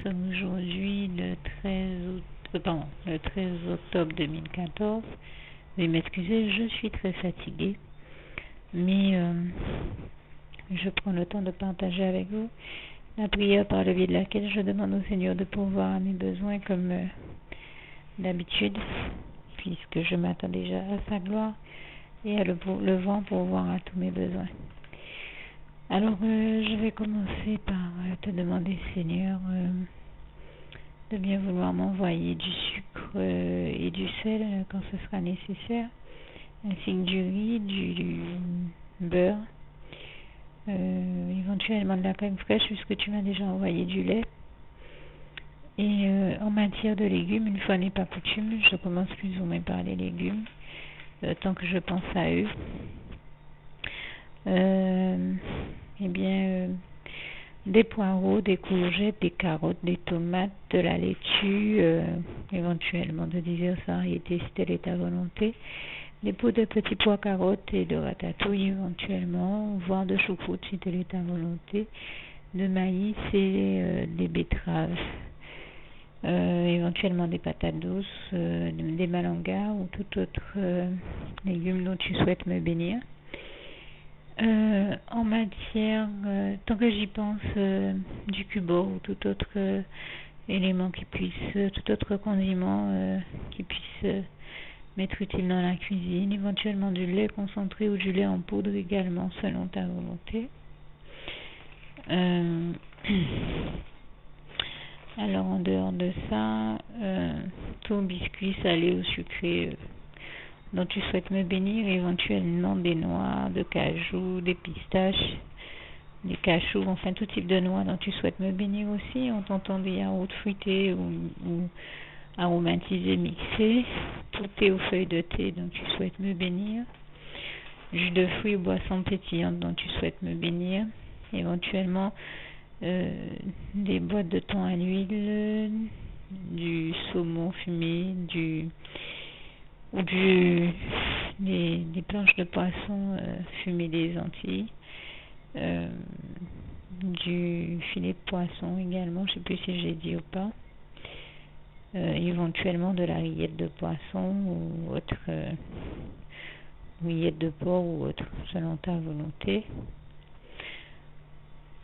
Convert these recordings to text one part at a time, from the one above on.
sommes aujourd'hui le 13 octobre 2014. Veuillez m'excuser, je suis très fatiguée, mais je prends le temps de partager avec vous la prière par le biais de laquelle je demande au Seigneur de pourvoir à mes besoins comme d'habitude, puisque je m'attends déjà à sa gloire et à le vent pourvoir à tous mes besoins. Alors, je vais commencer par te demander, Seigneur, de bien vouloir m'envoyer du sucre et du sel quand ce sera nécessaire, ainsi que du riz, du beurre, éventuellement de la crème fraîche, puisque tu m'as déjà envoyé du lait. Et en matière de légumes, une fois n'est pas coutume, je commence plus ou moins par les légumes, tant que je pense à eux. Des poireaux, des courgettes, des carottes, des tomates, de la laitue, éventuellement de diverses variétés si telle est ta volonté, des pots de petits pois carottes et de ratatouille éventuellement, voire de choucroute si telle est ta volonté, de maïs et des betteraves, éventuellement des patates douces, des malangas ou tout autre légume dont tu souhaites me bénir. En matière, tant que j'y pense, du cubor ou tout autre élément qui puisse, tout autre condiment qui puisse m'être utile dans la cuisine, éventuellement du lait concentré ou du lait en poudre également selon ta volonté. Alors en dehors de ça, tout biscuit salé ou sucré dont tu souhaites me bénir, éventuellement des noix, de cajou, des pistaches, des cachous, enfin tout type de noix dont tu souhaites me bénir aussi, en tentant des yaourts fruités ou aromatisés mixés, tout thé ou feuilles de thé dont tu souhaites me bénir, jus de fruits ou boissons pétillantes dont tu souhaites me bénir, éventuellement des boîtes de thon à l'huile, du saumon fumé, des planches de poisson fumées des Antilles, du filet de poisson également, je ne sais plus si j'ai dit ou pas, éventuellement de la rillette de poisson ou autre, rillette de porc ou autre, selon ta volonté.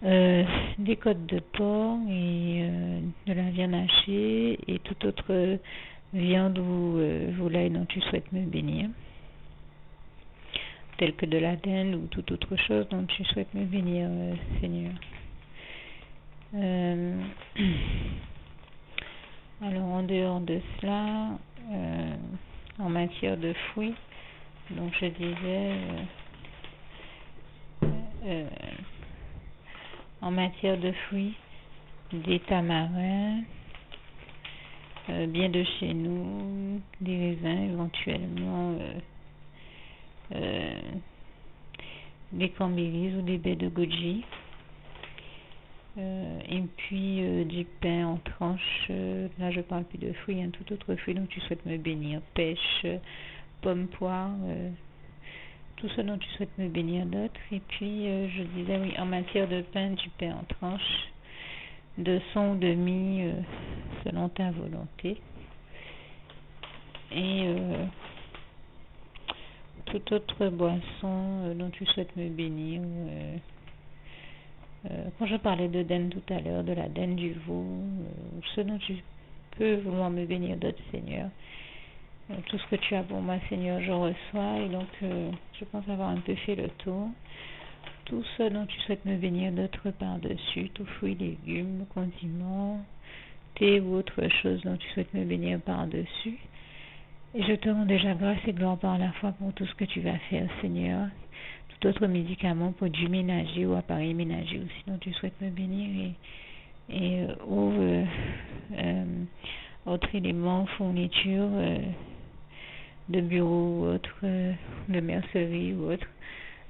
Des côtes de porc et de la viande hachée et toute autre viande ou volaille dont tu souhaites me bénir, telle que de la dinde ou toute autre chose dont tu souhaites me bénir, Seigneur. Alors en dehors de cela, en matière de fruits, donc je disais, en matière de fruits, des tamarins, bien de chez nous, des raisins éventuellement, des cranberries ou des baies de goji, et puis du pain en tranches, là je parle plus de fruits, tout autre fruit dont tu souhaites me bénir, pêche, pommes, poires, tout ce dont tu souhaites me bénir d'autres. Et puis je disais oui, en matière de pain, du pain en tranches, de son ou de mie selon ta volonté, et toute autre boisson dont tu souhaites me bénir. Quand je parlais de dinde tout à l'heure, de la dinde, du veau, ce dont tu peux vouloir me bénir d'autres, Seigneur. Tout ce que tu as pour moi, Seigneur, je reçois, et donc je pense avoir un peu fait le tour. Tout ce dont tu souhaites me bénir d'autres par-dessus, tout fruits, légumes, condiments, thé ou autre chose dont tu souhaites me bénir par-dessus. Et je te rends déjà grâce et gloire par la foi pour tout ce que tu vas faire, Seigneur. Tout autre médicament, produit ménager ou appareil ménager aussi dont tu souhaites me bénir, et autres éléments, fournitures de bureau ou autre, de mercerie ou autre,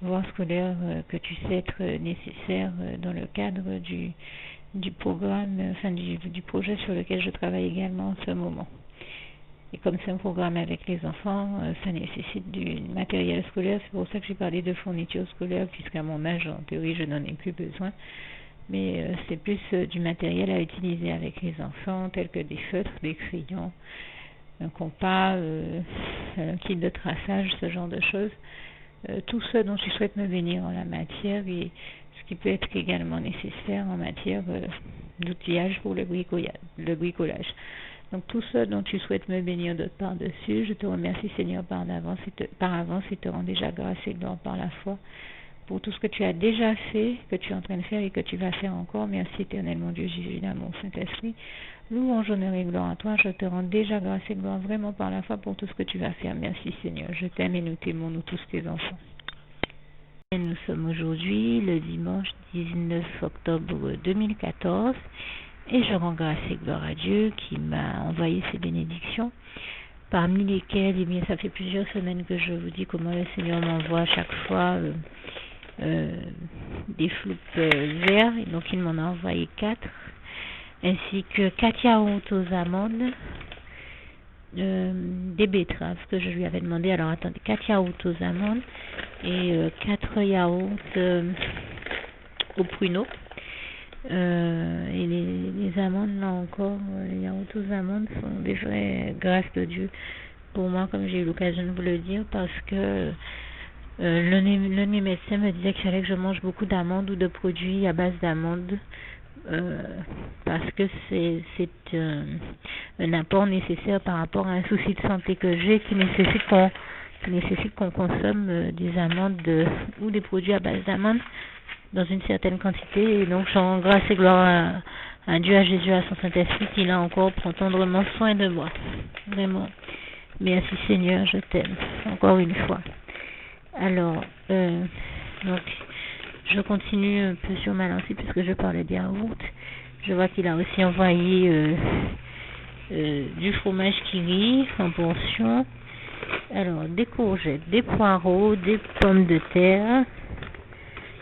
voire scolaire, que tu sais être nécessaire dans le cadre du programme, enfin du projet sur lequel je travaille également en ce moment. Et comme c'est un programme avec les enfants, ça nécessite du matériel scolaire. C'est pour ça que j'ai parlé de fourniture scolaire, puisqu'à mon âge, en théorie, je n'en ai plus besoin. mais c'est plus du matériel à utiliser avec les enfants, tel que des feutres, des crayons, un compas, un kit de traçage, ce genre de choses. Tout ce dont tu souhaites me bénir en la matière et ce qui peut être également nécessaire en matière d'outillage pour le bricolage. Donc tout ce dont tu souhaites me bénir de par-dessus, je te remercie Seigneur par avance et te rends déjà grâce et gloire par la foi pour tout ce que tu as déjà fait, que tu es en train de faire et que tu vas faire encore. Merci éternel mon Dieu, Jésus d'amour, Saint-Esprit. Louange, honneur et gloire à toi. Je te rends déjà grâce et gloire vraiment par la foi pour tout ce que tu vas faire. Merci Seigneur. Je t'aime et nous t'aimons, nous tous tes enfants. Et nous sommes aujourd'hui le dimanche 19 octobre 2014 et je rends grâce et gloire à Dieu qui m'a envoyé ces bénédictions, parmi lesquelles, eh bien, ça fait plusieurs semaines que je vous dis comment le Seigneur m'envoie à chaque fois des floupes verts, et donc il m'en a envoyé 4, ainsi que 4 yaourts aux amandes, des betteraves que je lui avais demandé. Alors attendez, 4 yaourts aux amandes et 4 yaourts aux pruneaux. Et les amandes, là encore, les yaourts aux amandes sont des vraies grâces de Dieu pour moi, comme j'ai eu l'occasion de vous le dire, parce que l'un de mes médecins me disait qu'il fallait que je mange beaucoup d'amandes ou de produits à base d'amandes, parce que c'est un apport nécessaire par rapport à un souci de santé que j'ai qui nécessite qu'on consomme des amandes ou des produits à base d'amandes dans une certaine quantité. Et donc je rends grâce et gloire à Dieu, à Jésus, à son Saint-Esprit qui là encore prend tendrement soin de moi. Vraiment. Merci Seigneur, je t'aime. Encore une fois. Alors, donc je continue un peu sur ma lancée puisque je parlais des yaourts. Je vois qu'il a aussi envoyé du fromage Kiri en portion. Alors, des courgettes, des poireaux, des pommes de terre.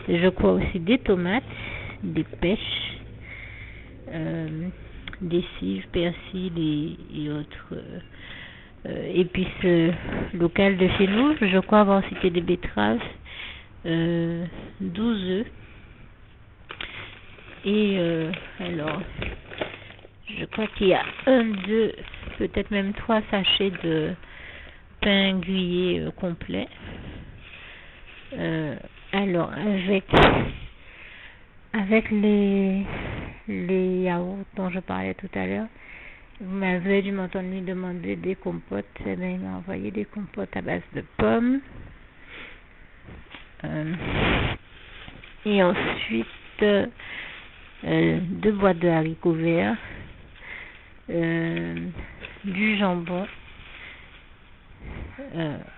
Je crois aussi des tomates, des pêches, des cives, persil et autres épices locales de chez nous. Je crois avoir cité des betteraves, 12 œufs. Et alors, je crois qu'il y a 1, 2, peut-être même 3 sachets de pain grillé complet. Alors, avec les yaourts dont je parlais tout à l'heure, vous m'avez dû m'entendre lui demander des compotes. Eh bien, il m'a envoyé des compotes à base de pommes. Et ensuite, 2 boîtes de haricots verts, du jambon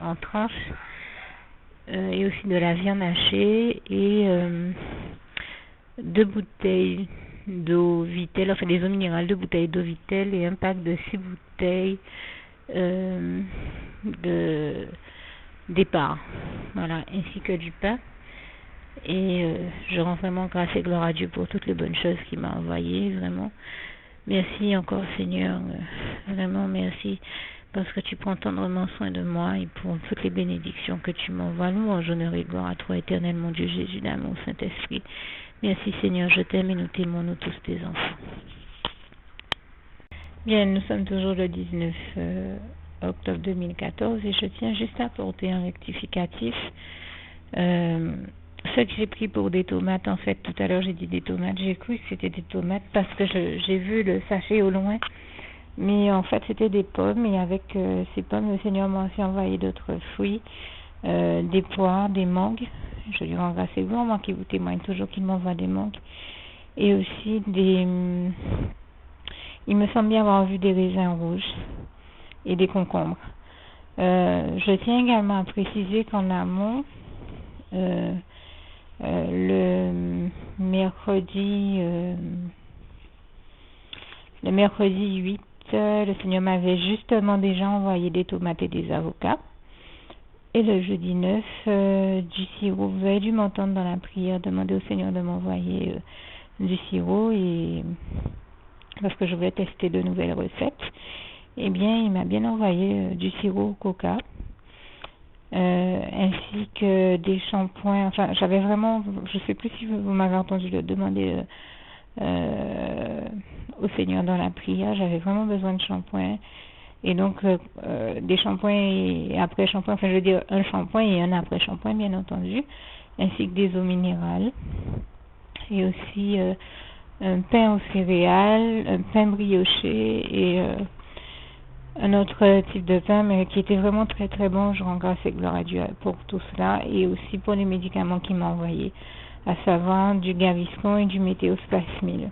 en tranches, et aussi de la viande hachée et 2 bouteilles d'eau Vittel, enfin des eaux minérales, 2 bouteilles d'eau Vittel et un pack de 6 bouteilles de départ, voilà, ainsi que du pain. Et je rends vraiment grâce et gloire à Dieu pour toutes les bonnes choses qu'il m'a envoyées, vraiment. Merci encore Seigneur, vraiment merci, parce que tu prends tendrement soin de moi et pour toutes les bénédictions que tu m'envoies. Louange, honneur et gloire à toi, éternel mon Dieu, Jésus d'amour, Saint-Esprit. Merci Seigneur, je t'aime et nous t'aimons, nous tous tes enfants. Bien, nous sommes toujours le 19 octobre 2014 et je tiens juste à apporter un rectificatif. Ce que j'ai pris pour des tomates, en fait, tout à l'heure j'ai dit des tomates, j'ai cru que c'était des tomates parce que j'ai vu le sachet au loin, mais en fait c'était des pommes, et avec ces pommes, le Seigneur m'a aussi envoyé d'autres fruits, des poires, des mangues. Je lui rends grâce et gloire, moi qui vous témoigne toujours qu'il m'envoie des mangues, et aussi il me semble bien avoir vu des raisins rouges et des concombres. Je tiens également à préciser qu'en amont, le mercredi 8, le Seigneur m'avait justement déjà envoyé des tomates et des avocats. Et le jeudi 9, du sirop. Vous avez dû m'entendre dans la prière demander au Seigneur de m'envoyer du sirop, et parce que je voulais tester de nouvelles recettes. Eh bien, il m'a bien envoyé du sirop au coca. ainsi que des shampoings. Enfin, j'avais vraiment, je ne sais plus si vous m'avez entendu le demander au Seigneur dans la prière, j'avais vraiment besoin de shampoings. Et donc, des shampoings et après-shampoings, enfin je veux dire un shampoing et un après-shampoing bien entendu, ainsi que des eaux minérales. Et aussi un pain aux céréales, un pain brioché et un autre type de pain, mais qui était vraiment très très bon. Je rends grâce et gloire à Dieu pour tout cela et aussi pour les médicaments qu'il m'a envoyés, à savoir du Gaviscon et du Météospasmil.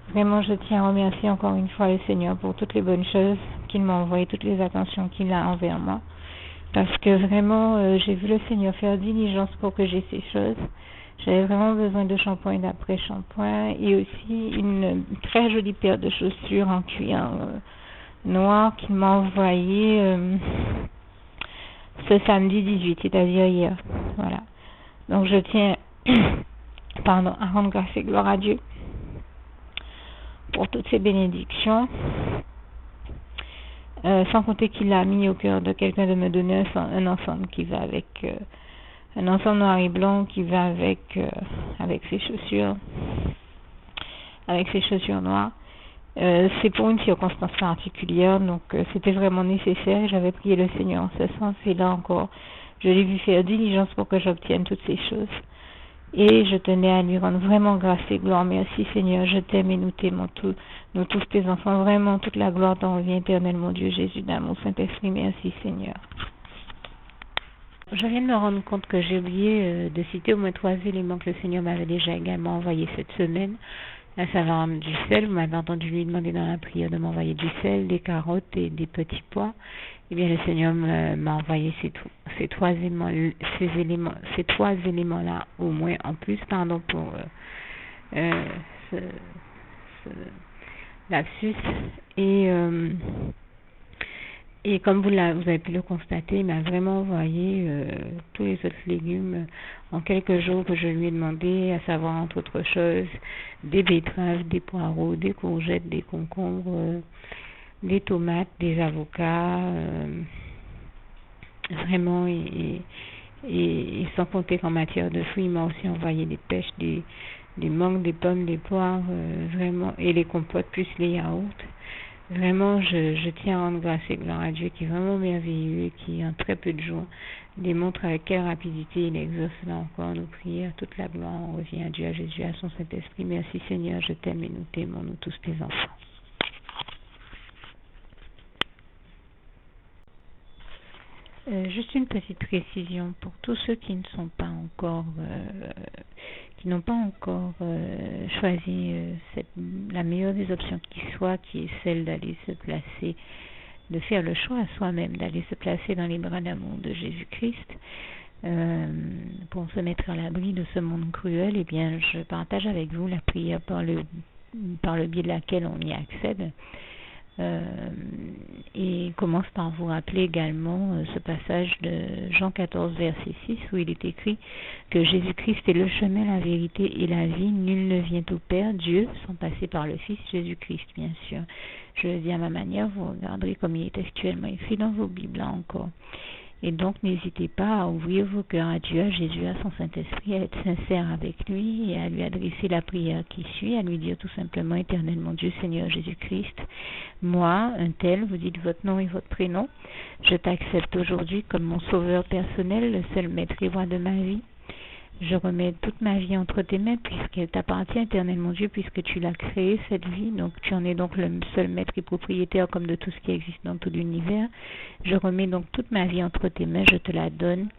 Vraiment, je tiens à remercier encore une fois le Seigneur pour toutes les bonnes choses qu'il m'a envoyées, toutes les attentions qu'il a envers moi. Parce que vraiment, j'ai vu le Seigneur faire diligence pour que j'ai ces choses. J'avais vraiment besoin de shampoing d'après-shampoing et aussi une très jolie paire de chaussures en cuir noir qu'il m'a envoyé ce samedi 18, c'est-à-dire hier. Voilà. Donc je tiens à rendre grâce et gloire à Dieu pour toutes ces bénédictions. Sans compter qu'il a mis au cœur de quelqu'un de me donner un ensemble qui va avec un ensemble noir et blanc qui va avec ses chaussures noires. C'est pour une circonstance particulière, donc c'était vraiment nécessaire. J'avais prié le Seigneur en ce sens et là encore, je l'ai vu faire diligence pour que j'obtienne toutes ces choses. Et je tenais à lui rendre vraiment grâce et gloire. Merci Seigneur, je t'aime et nous t'aimons tous, nous tous tes enfants. Vraiment, toute la gloire t'en revient éternel, mon Dieu Jésus d'amour, Saint-Esprit. Merci Seigneur. Je viens de me rendre compte que j'ai oublié de citer au moins 3 éléments que le Seigneur m'avait déjà également envoyés cette semaine. À savoir du sel, vous m'avez entendu lui demander dans la prière de m'envoyer du sel, des carottes et des petits pois. Eh bien, le Seigneur m'a envoyé ces trois éléments-là, au moins en plus, pour ce lapsus. Et comme vous avez pu le constater, il m'a vraiment envoyé tous les autres légumes en quelques jours que je lui ai demandé, à savoir entre autres choses des betteraves, des poireaux, des courgettes, des concombres, des tomates, des avocats, vraiment et sans compter qu'en matière de fruits, il m'a aussi envoyé des pêches, des mangues, des pommes, des poires, vraiment, et les compotes plus les yaourts. Vraiment, je tiens à rendre grâce et gloire à Dieu qui est vraiment merveilleux et qui, en très peu de jours, démontre avec quelle rapidité il exauce là encore nos prières. Toute la gloire en revient à Dieu, à Jésus, à son Saint-Esprit. Merci Seigneur, je t'aime et nous t'aimons, nous tous tes enfants. Juste une petite précision pour tous ceux qui ne sont pas encore, qui n'ont pas encore choisi la meilleure des options qui soit, qui est celle d'aller se placer, de faire le choix à soi-même, d'aller se placer dans les bras d'amour de Jésus-Christ, pour se mettre à l'abri de ce monde cruel. Eh bien, je partage avec vous la prière par le biais de laquelle on y accède. Et commence par vous rappeler également ce passage de Jean 14 verset 6 où il est écrit que Jésus-Christ est le chemin, la vérité et la vie. Nul ne vient au Père, Dieu, sans passer par le Fils Jésus-Christ, bien sûr. Je le dis à ma manière, vous regarderez comme il est actuellement écrit dans vos Bibles là encore. Et donc, n'hésitez pas à ouvrir vos cœurs à Dieu, à Jésus, à son Saint-Esprit, à être sincère avec lui et à lui adresser la prière qui suit, à lui dire tout simplement, Éternel mon Dieu, Seigneur Jésus-Christ, moi, un tel, vous dites votre nom et votre prénom, je t'accepte aujourd'hui comme mon sauveur personnel, le seul maître et roi de ma vie. Je remets toute ma vie entre tes mains puisqu'elle t'appartient, Éternel mon Dieu, puisque tu l'as créée, cette vie. Donc tu en es donc le seul maître et propriétaire comme de tout ce qui existe dans tout l'univers. Je remets donc toute ma vie entre tes mains, je te la donne.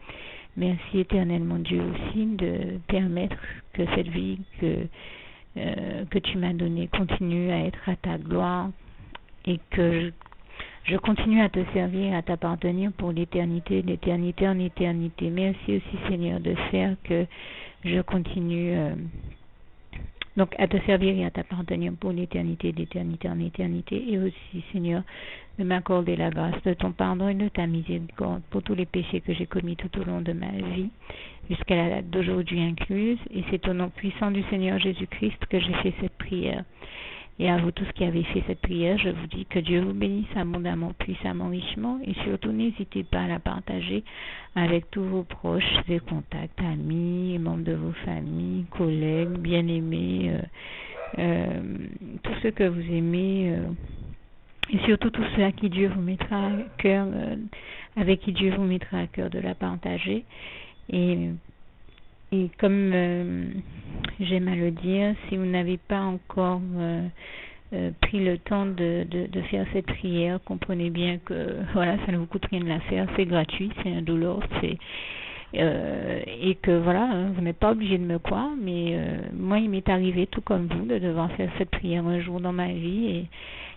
Merci, Éternel mon Dieu, aussi de permettre que cette vie que tu m'as donnée continue à être à ta gloire et que je continue à te servir et à t'appartenir pour l'éternité, d'éternité en éternité. Merci aussi, Seigneur, de faire que je continue donc à te servir et à t'appartenir pour l'éternité, d'éternité en éternité. Et aussi, Seigneur, de m'accorder la grâce de ton pardon et de ta miséricorde pour tous les péchés que j'ai commis tout au long de ma vie, jusqu'à la date d'aujourd'hui incluse. Et c'est au nom puissant du Seigneur Jésus-Christ que j'ai fait cette prière. Et à vous tous qui avez fait cette prière, je vous dis que Dieu vous bénisse abondamment, puissamment, richement. Et surtout, n'hésitez pas à la partager avec tous vos proches et contacts, amis, membres de vos familles, collègues, bien-aimés, tous ceux que vous aimez. Et surtout tous ceux à qui Dieu vous mettra à cœur, avec qui Dieu vous mettra à cœur de la partager. Et comme j'aime à le dire, si vous n'avez pas encore pris le temps de faire cette prière, comprenez bien que voilà, ça ne vous coûte rien de la faire, c'est gratuit, c'est indolore, et que voilà, vous n'êtes pas obligé de me croire, mais moi il m'est arrivé tout comme vous de devoir faire cette prière un jour dans ma vie,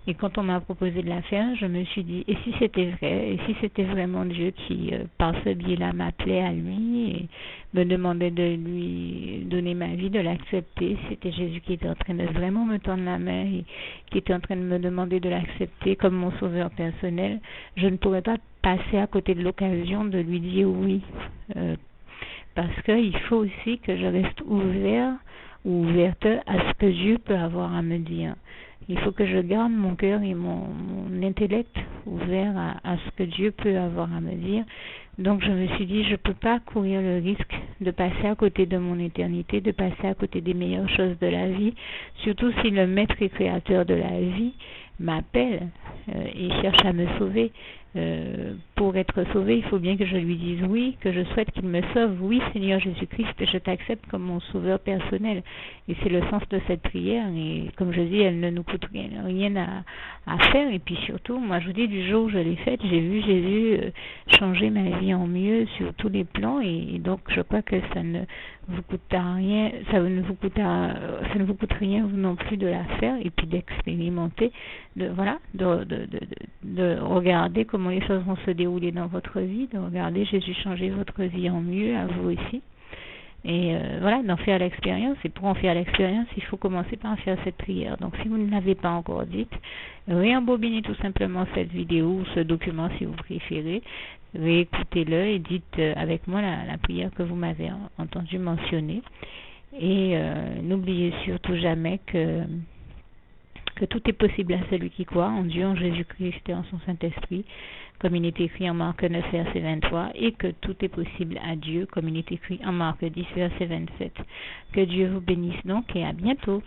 et quand on m'a proposé de la faire, je me suis dit, et si c'était vrai, et si c'était vraiment Dieu qui, par ce biais-là, m'appelait à lui et me demandait de lui donner ma vie, de l'accepter, c'était Jésus qui était en train de vraiment me tendre la main et qui était en train de me demander de l'accepter comme mon sauveur personnel, je ne pourrais pas passer à côté de l'occasion de lui dire oui, parce qu'il faut aussi que je reste ouvert ou ouverte à ce que Dieu peut avoir à me dire. Il faut que je garde mon cœur et mon intellect ouvert à ce que Dieu peut avoir à me dire. Donc je me suis dit, je ne peux pas courir le risque de passer à côté de mon éternité, de passer à côté des meilleures choses de la vie, surtout si le maître et créateur de la vie m'appelle et cherche à me sauver. Pour être sauvé, il faut bien que je lui dise oui, que je souhaite qu'il me sauve. Oui, Seigneur Jésus-Christ, je t'accepte comme mon sauveur personnel. Et c'est le sens de cette prière. Et comme je dis, elle ne nous coûte rien à faire. Et puis surtout, moi je vous dis, du jour où je l'ai faite, j'ai vu Jésus changer ma vie en mieux sur tous les plans. Et donc je crois que ça ne vous coûtera rien, ça ne vous coûte rien vous non plus de la faire et puis d'expérimenter, de regarder comment les choses vont se dérouler dans votre vie, de regarder Jésus changer votre vie en mieux, à vous aussi. Et voilà, d'en faire l'expérience. Et pour en faire l'expérience, il faut commencer par faire cette prière. Donc si vous ne l'avez pas encore dite, réembobinez tout simplement cette vidéo ou ce document si vous préférez. Réécoutez-le et dites avec moi la prière que vous m'avez entendu mentionner. Et n'oubliez surtout jamais que tout est possible à celui qui croit en Dieu, en Jésus-Christ et en son Saint-Esprit, comme il est écrit en Marc 9, verset 23, et que tout est possible à Dieu, comme il est écrit en Marc 10, verset 27. Que Dieu vous bénisse donc et à bientôt.